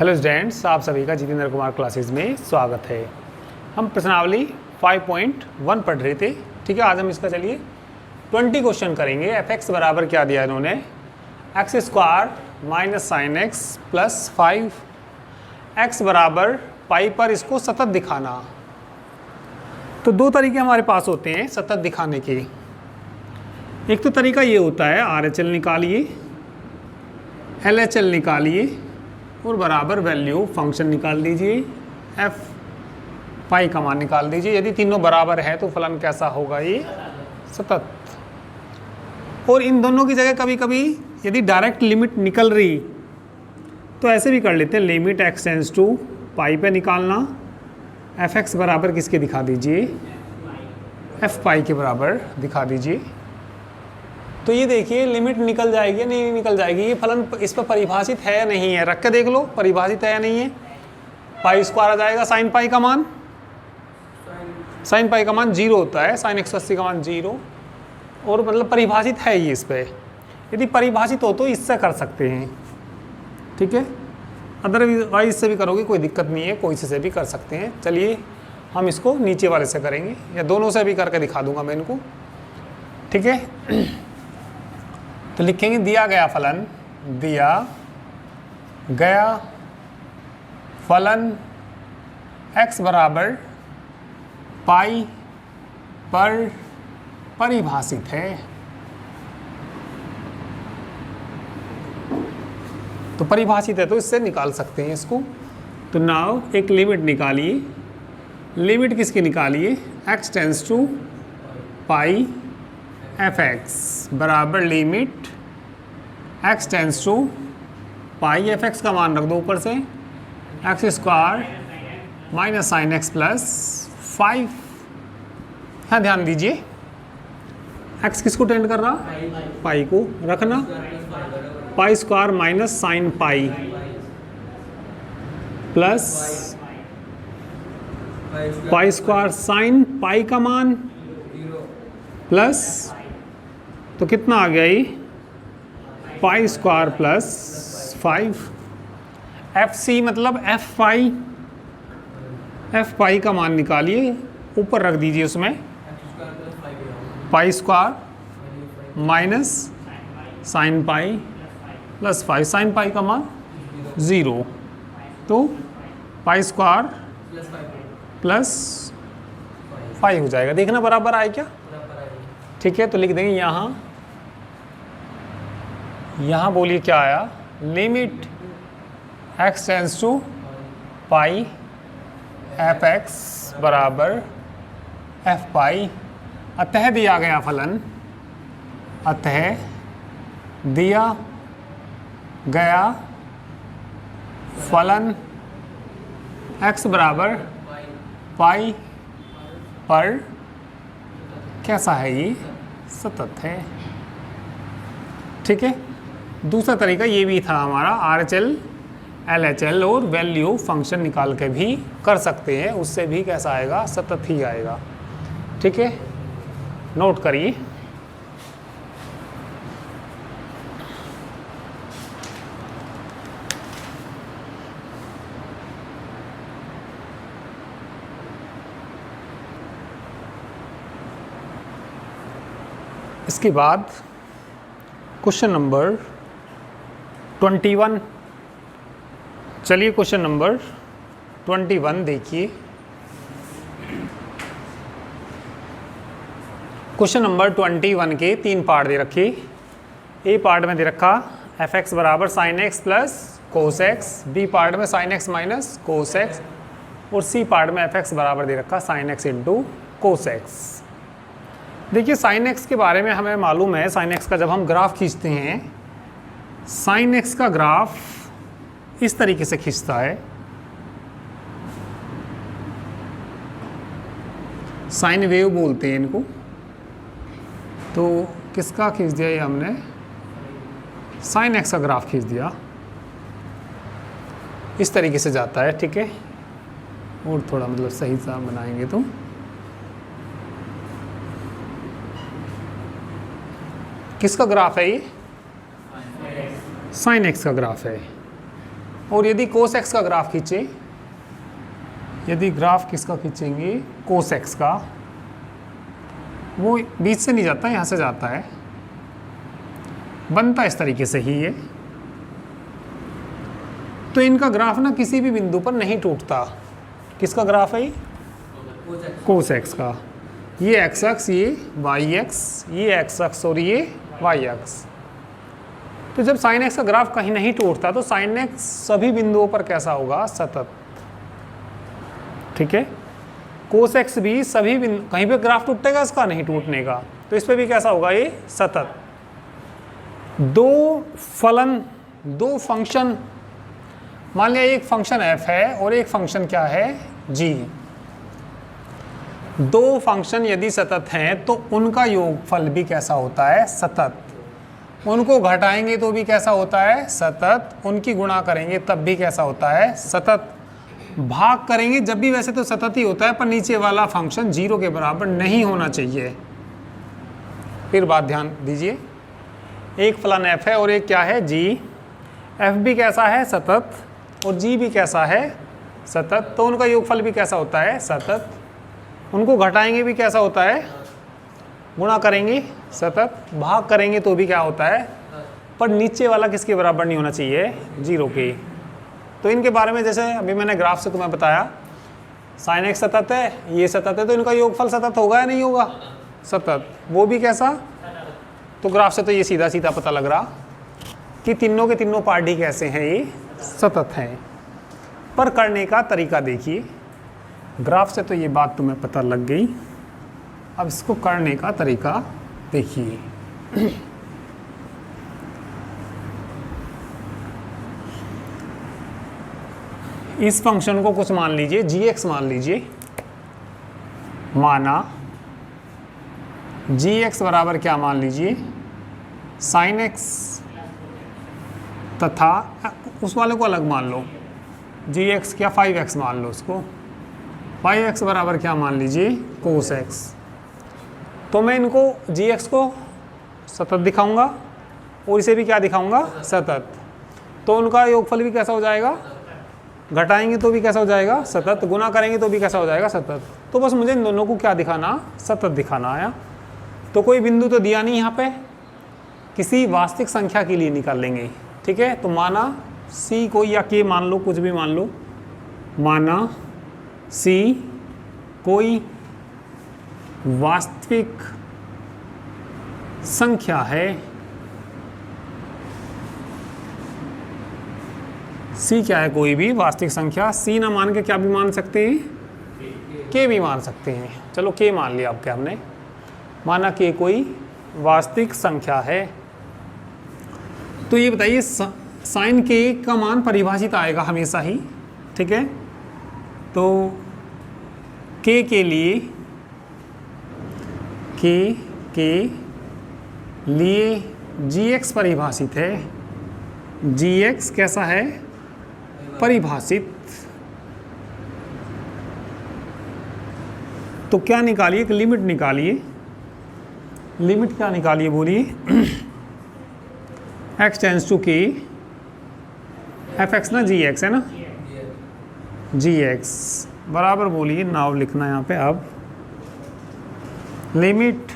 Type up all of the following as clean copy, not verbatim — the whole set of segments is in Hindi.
हेलो स्टूडेंट्स, आप सभी का जितेंद्र कुमार क्लासेस में स्वागत है। हम प्रश्नावली 5.1 पढ़ रहे थे। ठीक है, आज हम इसका चलिए 20 क्वेश्चन करेंगे। एफ एक्स बराबर क्या दिया इन्होंने, x square minus sine x plus 5 x बराबर पाई पर इसको सतत दिखाना। तो दो तरीके हमारे पास होते हैं सतत दिखाने के। एक तो तरीका ये होता है आर एच एल निकालिए, एल एच एल निकालिए और बराबर वैल्यू फंक्शन निकाल दीजिए, एफ पाई का मान निकाल दीजिए। यदि तीनों बराबर है तो फलन कैसा होगा, ये सतत। और इन दोनों की जगह कभी कभी यदि डायरेक्ट लिमिट निकल रही तो ऐसे भी कर लेते हैं, लिमिट एक्स टेंस टू पाई पे निकालना, एफ एक्स बराबर किसके दिखा दीजिए, एफ पाई के बराबर दिखा दीजिए। तो ये देखिए लिमिट निकल जाएगी या नहीं निकल जाएगी, ये फलन इस पर परिभाषित है या नहीं है, रख के देख लो परिभाषित है या नहीं है। पाई स्क्वायर आ जाएगा, साइन पाई का मान, साइन पाई का मान 0 होता है, साइन 180 का मान 0, और मतलब परिभाषित है ये इस पर। यदि परिभाषित हो तो इससे कर सकते हैं, ठीक है। अदरवाइज से भी करोगे कोई दिक्कत नहीं है, कोई से भी कर सकते हैं। चलिए हम इसको नीचे वाले से करेंगे या दोनों से भी करके दिखा दूंगा मैं इनको, ठीक है। तो लिखेंगे दिया गया फलन, दिया गया फलन x बराबर पाई पर परिभाषित है। तो परिभाषित है तो इससे निकाल सकते हैं इसको। तो नाउ एक लिमिट निकालिए, लिमिट किसकी निकालिए, x tends to pi F x बराबर limit x tends to pi, F x का मान रख दो ऊपर से, x square minus sine x plus 5। हाँ ध्यान दीजिए, एक्स किसको टेंड कर रहा, पाई को रखना, pi square minus sine pi plus pi square sine pi का मान प्लस, तो कितना आ गया ये, pi square plus 5। F C मतलब एफ पाई का मान निकालिए, ऊपर रख दीजिए उसमें पाई square minus sine pi plus 5, sign pi का मान 0, तो पाई स्क्वायर प्लस 5 हो जाएगा। देखना बराबर आए क्या, ठीक है। तो लिख देंगे यहाँ बोलिए क्या आया, limit x tends to pi F x बराबर एफ पाई। अतः दिया गया फलन, अतः दिया गया फलन x बराबर पाई पर कैसा है, ये सतत है, ठीक है। दूसरा तरीका ये भी था हमारा, R H L L H L और वैल्यू फंक्शन निकाल के भी कर सकते हैं, उससे भी कैसा आएगा, सतत ही आएगा, ठीक है। नोट करिए, इसके बाद क्वेश्चन नंबर 21। चलिए क्वेश्चन नंबर 21 देखिए। क्वेश्चन नंबर 21 के 3 पार्ट दे रखे। ए पार्ट में दे रखा एफ एक्स बराबर sine x plus cos x, B part में sine x minus cos x, और सी पार्ट में एफ एक्स बराबर दे रखा sine x into cos x. देखिए साइन एक्स के बारे में हमें मालूम है, साइन एक्स का जब हम ग्राफ खींचते हैं, साइन एक्स का ग्राफ इस तरीके से खींचता है, साइन वेव बोलते हैं इनको। तो किसका खींच दिया ये हमने, साइन एक्स का ग्राफ खींच दिया, इस तरीके से जाता है, ठीक है। और थोड़ा मतलब सही सा बनाएंगे तो किसका ग्राफ है ये, साइन एक्स का ग्राफ है। और यदि कोस एक्स का ग्राफ खींचे, यदि ग्राफ किसका खींचेंगे, कोस एक्स का, वो बीच से नहीं जाता, यहाँ से जाता है, बनता इस तरीके से ही है। तो इनका ग्राफ ना किसी भी बिंदु पर नहीं टूटता। किसका ग्राफ है? कोस एक्स का। ये एक्स अक्स, ये वाई एक्स, ये एक्स अक्स और ये वाई अक्स। तो जब साइन एक्स का ग्राफ कहीं नहीं टूटता तो साइन एक्स सभी बिंदुओं पर कैसा होगा? सतत। ठीक है। कोस एक्स भी सभी बिंदु, कहीं पे ग्राफ टूटेगा इसका? नहीं टूटने का। तो इस पे भी कैसा होगा? ये सतत। दो फंक्शन, मान लिया एक फंक्शन f है और एक फंक्शन क्या है? g। दो फंक्शन यदि सतत हैं तो उनका योगफल भी कैसा होता है? सतत। उनको घटाएंगे तो भी कैसा होता है? सतत। उनकी गुणा करेंगे तब भी कैसा होता है? सतत। भाग करेंगे जब भी वैसे तो सतत ही होता है, पर नीचे वाला फंक्शन 0 के बराबर नहीं होना चाहिए। फिर बात ध्यान दीजिए, एक फलन f है और एक क्या है? g। f भी कैसा है? सतत। और g भी कैसा है? सतत। तो उनका योगफल भी कैसा होता है? सतत। उनको घटाएंगे भी कैसा होता है? गुणा करेंगे सतत। भाग करेंगे तो भी क्या होता है? पर नीचे वाला किसके बराबर नहीं होना चाहिए? 0 के। तो इनके बारे में जैसे अभी मैंने ग्राफ से तुम्हें बताया, साइन एक्स सतत है, ये सतत है, तो इनका योगफल सतत होगा या नहीं होगा? सतत। वो भी कैसा? तो ग्राफ से तो ये सीधा सीधा पता लग रहा कि तीनों के तीनों पार्टी कैसे हैं? ये सतत हैं। पर करने का तरीका देखिए, ग्राफ से तो ये बात तुम्हें पता लग गई, अब इसको करने का तरीका देखिए। इस फंक्शन को कुछ मान लीजिए, g(x) मान लीजिए। माना g(x) बराबर क्या मान लीजिए? sin x, तथा उस वाले को अलग मान लो, g(x) क्या 5x मान लो उसको। 5x बराबर क्या मान लीजिए? cos x। तो मैं इनको g(x) को सतत दिखाऊंगा और इसे भी क्या दिखाऊंगा? सतत। तो उनका योगफल भी कैसा हो जाएगा? घटाएंगे तो भी कैसा हो जाएगा? सतत। गुना करेंगे तो भी कैसा हो जाएगा? सतत। तो बस मुझे इन दोनों को क्या दिखाना? सतत दिखाना आया। तो कोई बिंदु तो दिया नहीं यहाँ पे, किसी वास्तविक संख्या के लिए निकाल लेंगे। ठीक है। तो माना c कोई या k मान लो, कुछ भी मान लो। माना c कोई वास्तविक संख्या है, c क्या है? कोई भी वास्तविक संख्या। c ना मान के क्या भी मान सकते हैं? k भी मान सकते हैं। चलो k मान लिया अब क्या हमने, माना k कोई वास्तविक संख्या है। तो ये बताइए साइन k का मान परिभाषित आएगा हमेशा ही। ठीक है। तो k के लिए g(x) परिभाषित है। g(x) कैसा है? परिभाषित। तो क्या निकालिए? एक लिमिट निकालिए। लिमिट क्या निकालिए बोलिए? x tends to k, fx ना gx है ना, gx बराबर बोलिए, नाव लिखना यहाँ पे। अब limit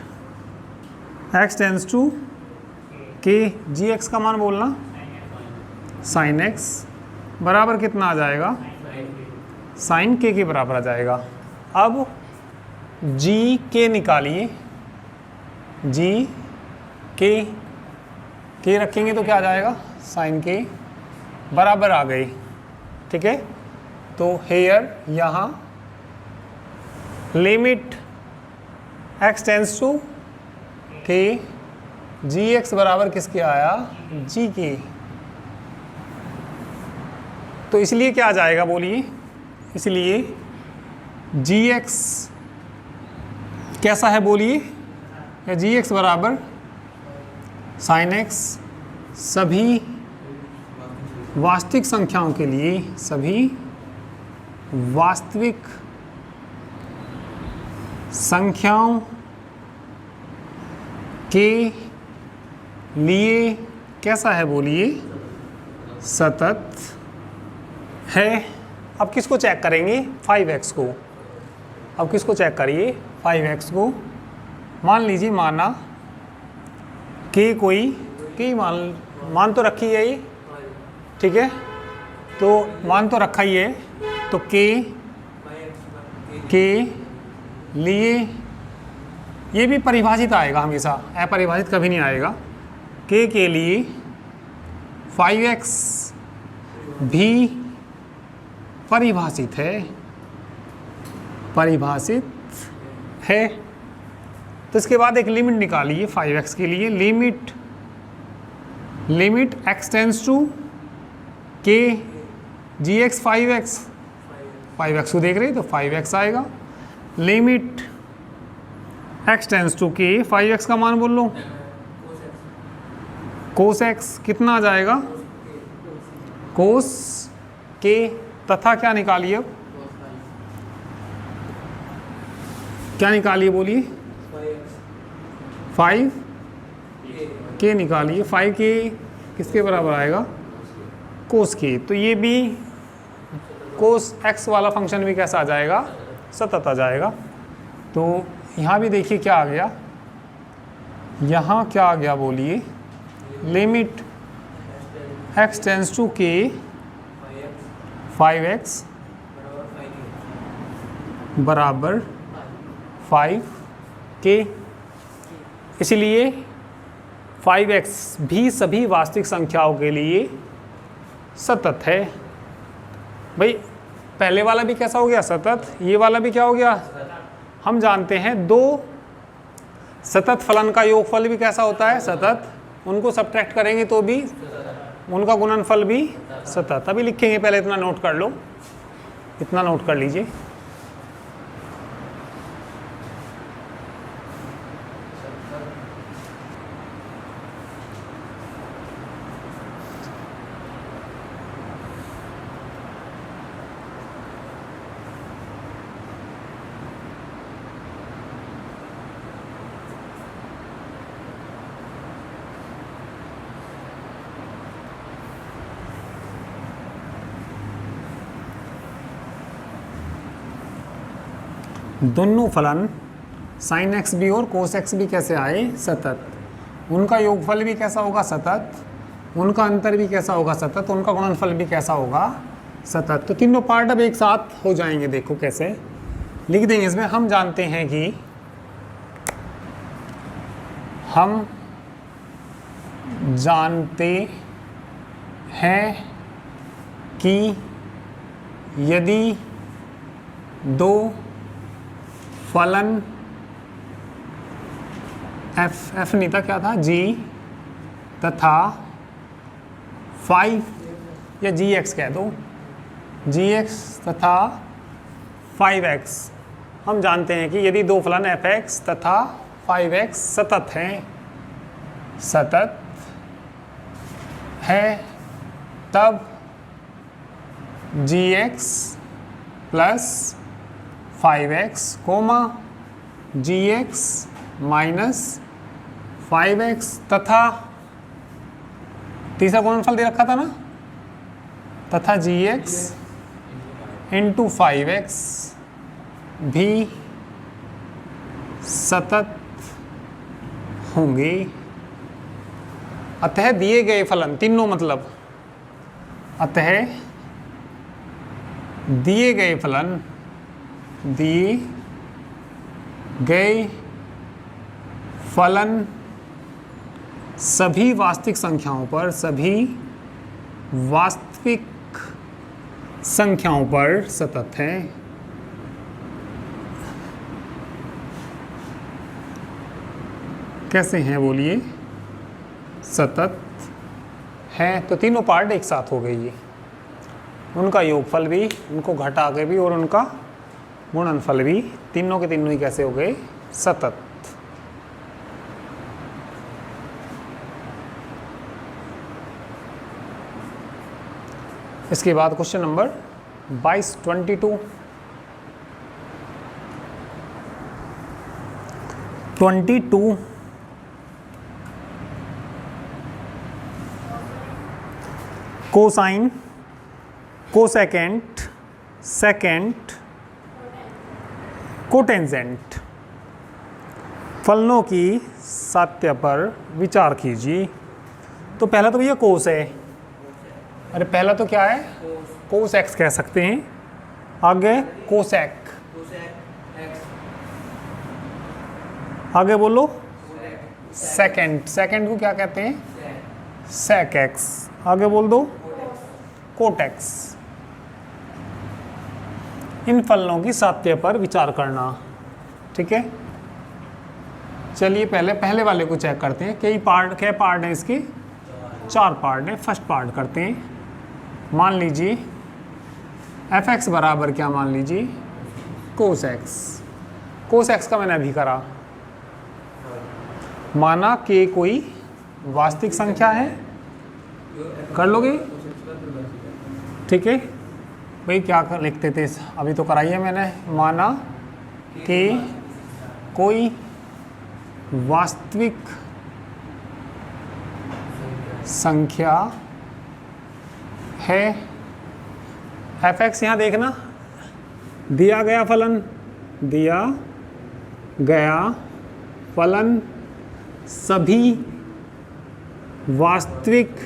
x tends to k, gx का मान बोलना sin x बराबर कितना आ जाएगा? sin k के बराबर आ जाएगा। अब g k निकालिए, g k रखेंगे तो क्या आ जाएगा? sin k बराबर आ गई। ठीक है। तो हेयर यहाँ limit x tends to k, gx बराबर किसके आया? g के। तो इसलिए क्या आ जाएगा बोलिए? इसलिए gx कैसा है बोलिए? या gx बराबर sin x सभी वास्तविक संख्याओं के लिए, सभी वास्तविक संख्याओं के लिए कैसा है बोलिए? सतत। है। अब किसको चेक करेंगे? 5x को। अब किसको चेक करिए? 5x को। मान लीजिए माना k कोई k मान तो रखी है ये, ठीक है, तो मान तो रखा ही है, तो k लिए ये भी परिभाषित आएगा हमेशा, अपरिभाषित कभी नहीं आएगा। k के लिए 5x भी परिभाषित है। तो इसके बाद एक लिमिट निकालिए 5x के लिए। Limit x tends to k gx 5x को देख रहे हैं तो 5x आएगा। Limit x tends to k, 5x का मान बोल लो, cos x कितना आ जाएगा? cos k तथा क्या निकालिए? अब क्या निकालिए बोलिए? 5k निकालिए। 5k किसके बराबर आएगा? cos k। तो ये भी cos x वाला फंक्शन भी कैसा आ जाएगा? सतत आ जाएगा। तो यहाँ भी देखिए क्या आ गया, यहाँ क्या आ गया बोलिए? Limit x tends to k 5x बराबर 5k। इसलिए 5x भी सभी वास्तविक संख्याओं के लिए सतत है। भाई पहले वाला भी कैसा हो गया? सतत। ये वाला भी क्या हो गया? हम जानते हैं दो सतत फलन का योगफल भी कैसा होता है? सतत। उनको सब्ट्रैक्ट करेंगे तो भी उनका गुणनफल भी सतत। अभी लिखेंगे, पहले इतना नोट कर लो, इतना नोट कर लीजिए। दोनों फलन sin x भी और cos x भी कैसे आए? सतत। उनका योगफल भी कैसा होगा? सतत। उनका अंतर भी कैसा होगा? सतत। उनका गुणनफल भी कैसा होगा? सतत। तो तीनों पार्ट अब एक साथ हो जाएंगे। देखो कैसे लिख देंगे इसमें। हम जानते हैं कि यदि दो फलन f नहीं था, क्या था? g तथा 5 या gx कह दो, gx तथा 5x। हम जानते हैं कि यदि दो फलन fx तथा 5x सतत है तब gx plus 5x comma gx minus 5x तथा तीसरा गुणनफल दे रखा था ना, तथा gx इंटू 5x भी सतत होंगे। अतः दिए गए फलन तीनों, मतलब अतः दिए गए फलन सभी वास्तविक संख्याओं पर सतत हैं। कैसे हैं बोलिए? सतत है। तो तीनों पार्ट एक साथ हो गई है, उनका योगफल भी, उनको घटा के भी और उनका गुणनफल भी, तीनों के तीनों ही कैसे हो गए? सतत। इसके बाद question number 22 cosine cosecant, secant, cotangent. फलनों की सात्य पर विचार कीजिए। तो पहला तो भैया कोस है, अरे पहला तो क्या है, कोस एक्स कह सकते हैं। आगे कोसेक, आगे बोलो सेकेंड, सेकेंड को क्या कहते हैं, सेक एक्स। आगे बोल दो कोटेक्स। इन फलनों की सात्य पर विचार करना, ठीक है। चलिए पहले वाले को चेक करते हैं। क्या पार्ट हैं इसके, 4 पार्ट हैं। फर्स्ट पार्ट करते हैं। मान लीजिए एफ एक्स बराबर क्या, मान लीजिए कोस एक्स। कोस एक्स का मैंने अभी करा। माना कि कोई वास्तविक संख्या है, कर लोगे, ठीक है भाई। क्या लिखते थे, अभी तो कराइए मैंने। माना कि कोई वास्तविक संख्या है, एफ एक्स। यहाँ देखना, दिया गया फलन सभी वास्तविक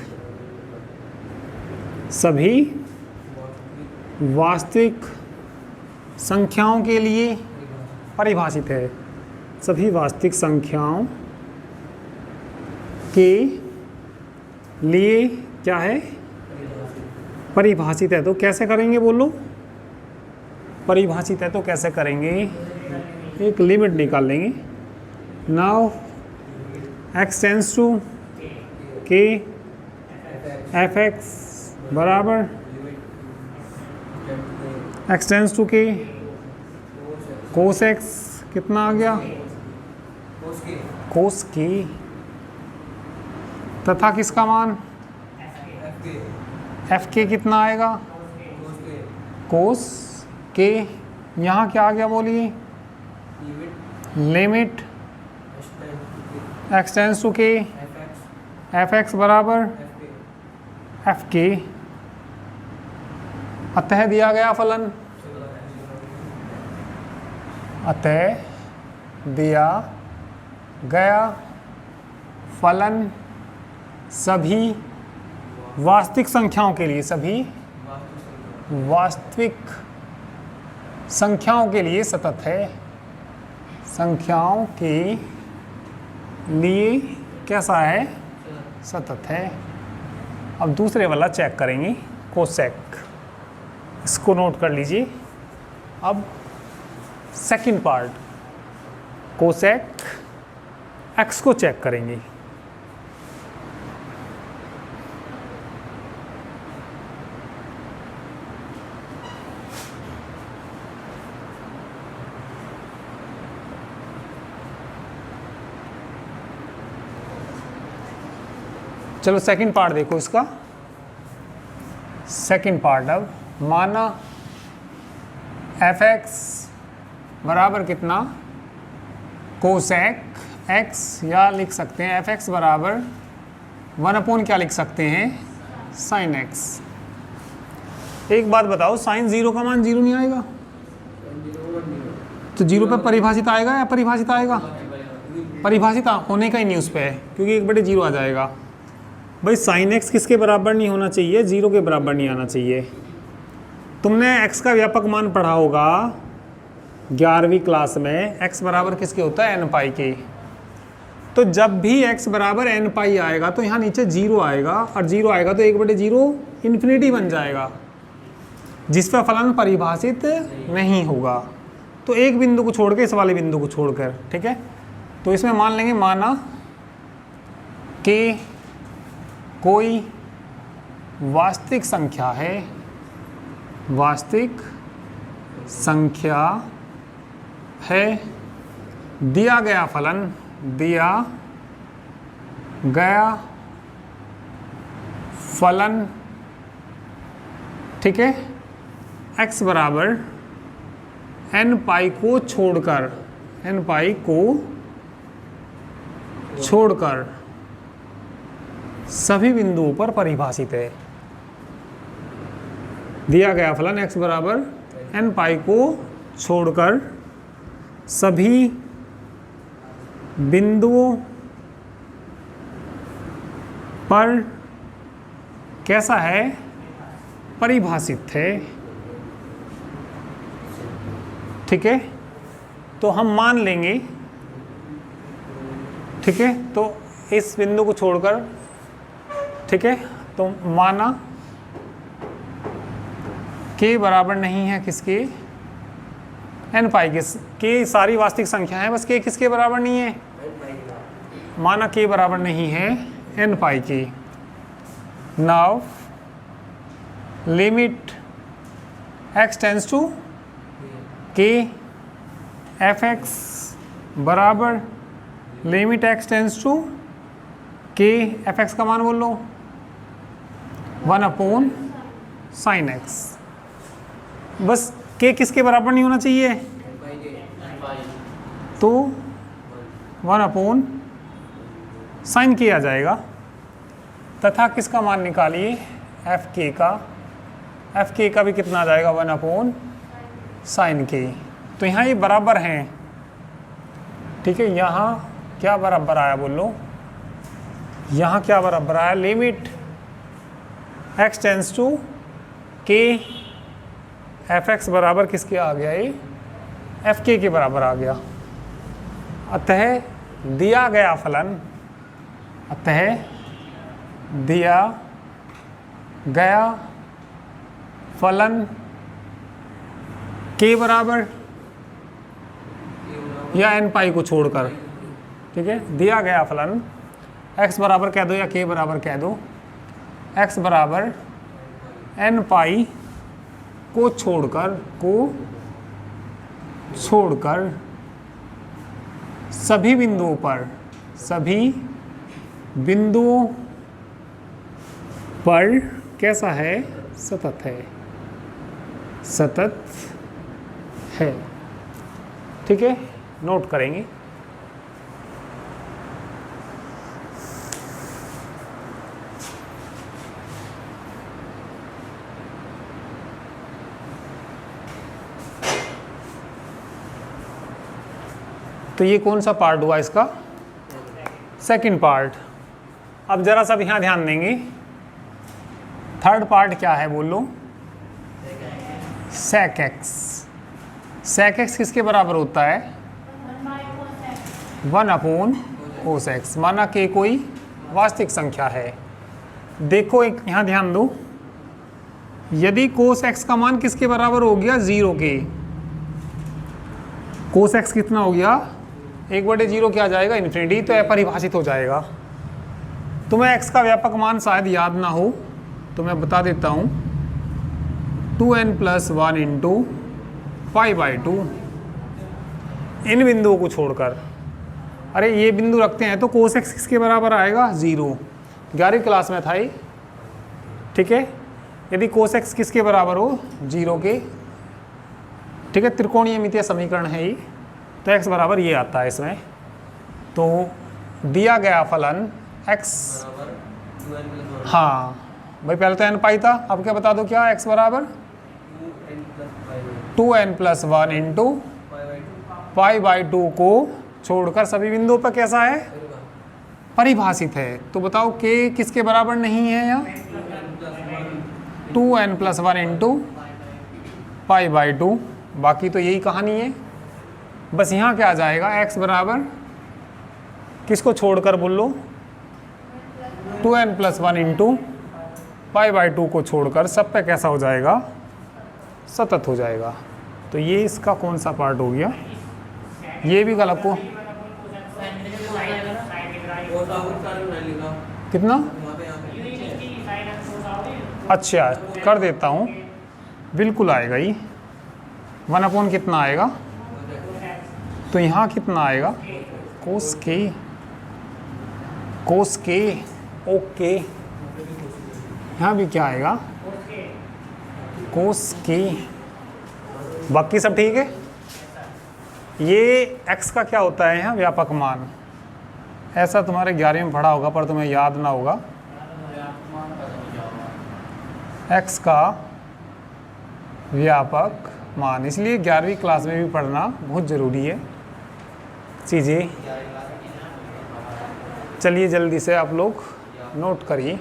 संख्याओं के लिए परिभाषित है। सभी वास्तविक संख्याओं के लिए क्या है, परिभाषित है। तो कैसे करेंगे बोलो, परिभाषित है तो कैसे करेंगे, एक लिमिट निकाल लेंगे। नाउ एक्स टेंस टू के, एफ एक्स बराबर एक्स टेंस टू के कोस एक्स, कितना आ गया, कोस के, तथा किसका मान, एफ के कितना आएगा, कोस के। यहाँ क्या आ गया बोलिए, लिमिट एक्स टेंस टू के, एफ एक्स बराबर एफ के। अतः दिया गया फलन, अतः दिया गया फलन सभी वास्तविक संख्याओं के लिए, सभी वास्तविक संख्याओं के लिए सतत है। संख्याओं के लिए कैसा है, सतत है। अब दूसरे वाला चेक करेंगे, कोसेक। इसको नोट कर लीजिए। अब सेकंड पार्ट, कोसेक एक्स को चेक करेंगे। चलो सेकंड पार्ट देखो इसका। सेकंड पार्ट, अब माना एफ एक्स बराबर कितना, कोसेक एक्स, या लिख सकते हैं एफ एक्स बराबर 1/, क्या लिख सकते हैं, साइन एक्स। एक बात बताओ, साइन 0 का मान 0 नहीं आएगा, तो 0 पे परिभाषित आएगा या परिभाषित आएगा, परिभाषित होने का ही नहीं उस पर है, क्योंकि 1/0 आ जाएगा। भाई साइन एक्स किसके बराबर नहीं होना चाहिए, 0 के बराबर नहीं आना चाहिए। तुमने x का व्यापक मान पढ़ा होगा 11वीं क्लास में, x बराबर किसके होता है, n पाई के। तो जब भी x बराबर n पाई आएगा तो यहाँ नीचे 0 आएगा, और 0 आएगा तो 1/0 इन्फिनिटी बन जाएगा, जिस पर फलन परिभाषित नहीं होगा। तो एक बिंदु को छोड़ के, इस वाले बिंदु को छोड़कर, ठीक है। तो इसमें मान लेंगे, माना कि कोई वास्तविक संख्या है, वास्तविक संख्या है, दिया गया फलन, दिया गया फलन, ठीक है, x बराबर n पाई को छोड़कर, n पाई को छोड़कर सभी बिंदुओं पर परिभाषित है। दिया गया फलन x बराबर n पाई को छोड़कर सभी बिंदुओं पर कैसा है, परिभाषित है। ठीक है, तो हम मान लेंगे, ठीक है, तो इस बिंदु को छोड़कर, ठीक है, तो माना k बराबर नहीं है किसके, n पाई के सारी वास्तविक संख्या है, बस k किसके बराबर नहीं है, माना k बराबर नहीं है n पाई की। Now limit x tends to k fx बराबर limit x tends to k fx का मान बोल लो 1 sin x। बस k किसके बराबर नहीं होना चाहिए, तो 1 sin k आ जाएगा, तथा किसका मान निकालिए, एफ के का भी कितना आ जाएगा, 1 sin k। तो यहाँ ये बराबर हैं, ठीक है, यहाँ क्या बराबर आया बोल लो, यहाँ क्या बराबर आया, limit x tends to k fx बराबर किसके आ गया, ये fk के बराबर आ गया। अतः दिया गया फलन k बराबर या n पाई को छोड़कर, ठीक है, दिया गया फलन x बराबर कह दो या k बराबर कह दो, x बराबर n पाई को छोड़कर सभी बिंदुओं पर कैसा है, सतत है। ठीक है, नोट करेंगे। तो ये कौन सा पार्ट हुआ इसका, सेकंड पार्ट। अब जरा सा यहाँ ध्यान देंगे, थर्ड पार्ट क्या है बोल लो, sec x किसके बराबर होता है, 1 cos x। माना कि कोई वास्तविक संख्या है। देखो एक यहाँ ध्यान दो, यदि cos x का मान किसके बराबर हो गया, 0 के, cos x कितना हो गया, 1/0 क्या आ जाएगा, इन्फिनिटी, तो अपरिभाषित हो जाएगा। तुम्हें x का व्यापक मान शायद याद ना हो तो मैं बता देता हूँ, 2n + 1 इंटू π/2। इन बिंदुओं को छोड़कर, अरे ये बिंदु रखते हैं तो cos x किसके बराबर आएगा, 0। 11वीं क्लास में था ये, ठीक है। यदि cos x किसके बराबर हो, 0 के, ठीक है, त्रिकोणीय मितीय समीकरण है ये, तो x बराबर ये आता है इसमें। तो दिया गया फलन x, हाँ भाई पहले तो n पाई था, अब क्या बता दो क्या, x बराबर 2n + 1 इंटू π/2 को छोड़कर सभी बिंदुओं पर कैसा है, परिभाषित है। तो बताओ k किसके बराबर नहीं है यहाँ, 2n + 1 इंटू π/2। बाकी तो यही कहानी है, बस यहाँ क्या आ जाएगा, x बराबर किसको छोड़कर बोल लो, 2n + 1 इंटू π/2 को छोड़कर सब पे कैसा हो जाएगा, सतत हो जाएगा। तो ये इसका कौन सा पार्ट हो गया, ये भी गलत को कितना, अच्छा कर देता हूँ, बिल्कुल आएगा ही, 1 कितना आएगा, तो यहाँ कितना आएगा, cos k, ओके, यहाँ भी क्या आएगा, cos k। बाकी सब ठीक है। ये x का क्या होता है यहाँ, व्यापक मान, ऐसा तुम्हारे 11वीं में पढ़ा होगा पर तुम्हें याद ना होगा। x का व्यापक मान, इसलिए 11वीं क्लास में भी पढ़ना बहुत ज़रूरी है चीज़ें। चलिए जल्दी से आप लोग नोट करिए।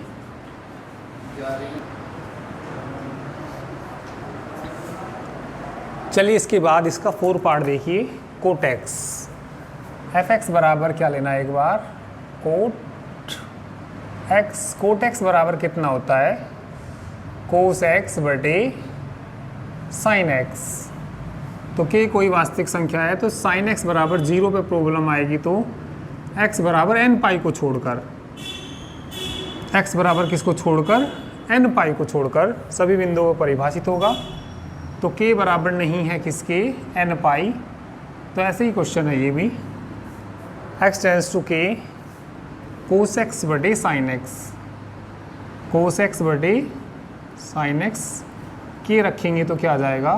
चलिए इसके बाद इसका 4 पार्ट देखिए। कोटेक्स एफ एक्स बराबर क्या लेना है एक बार, कोट एक्स। कोट एक्स बराबर कितना होता है, कोस एक्स बटे साइन एक्स। तो के कोई वास्तविक संख्या है तो साइन एक्स बराबर 0 पे प्रॉब्लम आएगी, तो x बराबर एन पाई को छोड़कर, x बराबर किसको छोड़कर, एन पाई को छोड़कर सभी बिंदुओं पर परिभाषित होगा। तो k बराबर नहीं है किसके, एन पाई। तो ऐसे ही क्वेश्चन है ये भी, x tends to k cos X बटे साइन एक्स, कोस एक्स बटे साइन एक्स। के रखेंगे तो क्या आ जाएगा,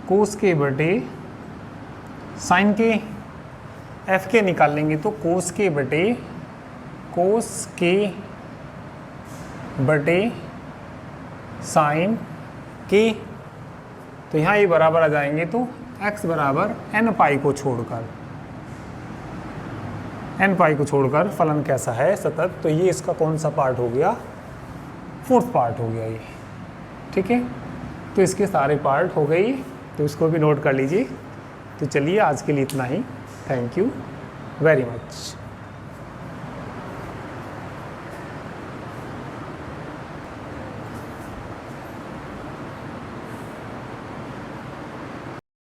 कोस के बटे साइन के। एफ के निकाल लेंगे तो कोस के बटे साइन के। तो यहाँ ये बराबर आ जाएंगे, तो x बराबर एन पाई को छोड़कर फलन कैसा है, सतत। तो ये इसका कौन सा पार्ट हो गया, 4th पार्ट हो गया ये, ठीक है। तो इसके सारे पार्ट हो गए, तो इसको भी नोट कर लीजिए। तो चलिए आज के लिए इतना ही। Thank you very much.